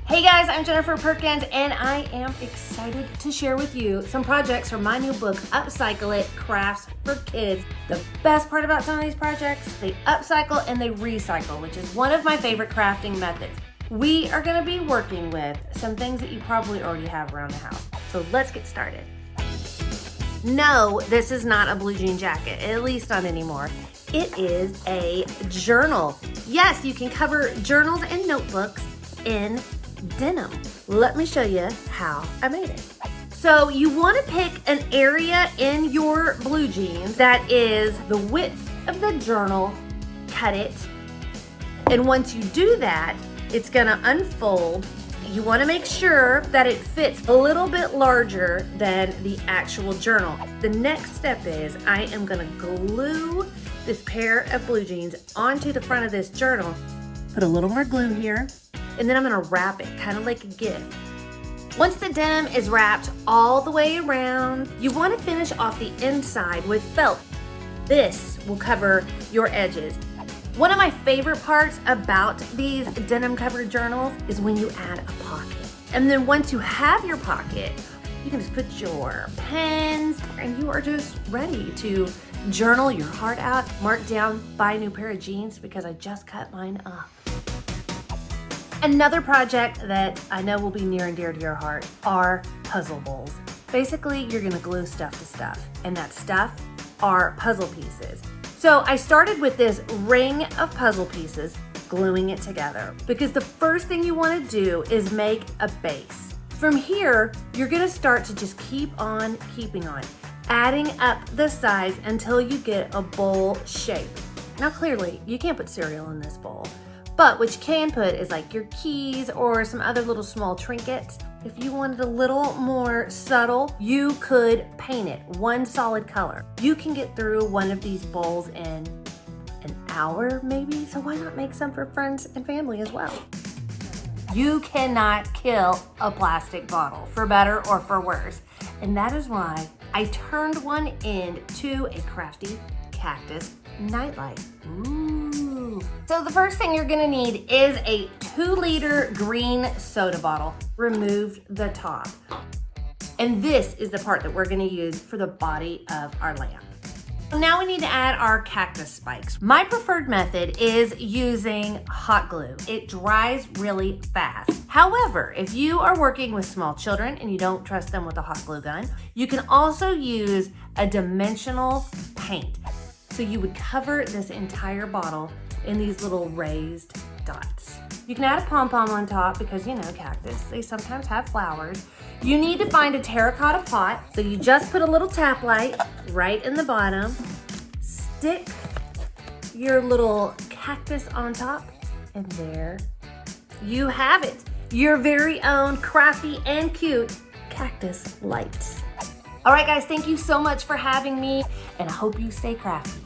Hey guys, I'm Jennifer Perkins and I am excited to share with you some projects from my new book, Upcycle It, Crafts for Kids. The best part about some of these projects, they upcycle and they recycle, which is one of my favorite crafting methods. We are gonna be working with some things that you probably already have around the house. So let's get started. No, this is not a blue jean jacket, at least not anymore. It is a journal. Yes, you can cover journals and notebooks in denim. Let me show you how I made it. So you want to pick an area in your blue jeans that is the width of the journal, cut it, and once you do that, it's gonna unfold. You want to make sure that it fits a little bit larger than the actual journal. The next step is I am gonna glue this pair of blue jeans onto the front of this journal. Put a little more glue here, and then I'm gonna wrap it, kind of like a gift. Once the denim is wrapped all the way around, you wanna finish off the inside with felt. This will cover your edges. One of my favorite parts about these denim covered journals is when you add a pocket. And then once you have your pocket, you can just put your pens and you are just ready to journal your heart out, mark down, buy a new pair of jeans because I just cut mine up. Another project that I know will be near and dear to your heart are puzzle bowls. Basically, you're gonna glue stuff to stuff, and that stuff are puzzle pieces. So I started with this ring of puzzle pieces, gluing it together, because the first thing you wanna do is make a base. From here, you're gonna start to just keep on keeping on, adding up the sides until you get a bowl shape. Now clearly, you can't put cereal in this bowl, but what you can put is like your keys or some other little small trinkets. If you wanted a little more subtle, you could paint it one solid color. You can get through one of these bowls in an hour maybe, so why not make some for friends and family as well? You cannot kill a plastic bottle, for better or for worse. And that is why I turned one into a crafty cactus nightlight. Ooh. So the first thing you're gonna need is a 2-liter green soda bottle. Remove the top. And this is the part that we're gonna use for the body of our lamp. Now we need to add our cactus spikes. My preferred method is using hot glue. It dries really fast. However, if you are working with small children and you don't trust them with a hot glue gun, you can also use a dimensional paint. So you would cover this entire bottle in these little raised dots. You can add a pom-pom on top because, you know, cactus, they sometimes have flowers. You need to find a terracotta pot. So you just put a little tap light right in the bottom, stick your little cactus on top, and there you have it. Your very own crafty and cute cactus light. All right, guys, thank you so much for having me, and I hope you stay crafty.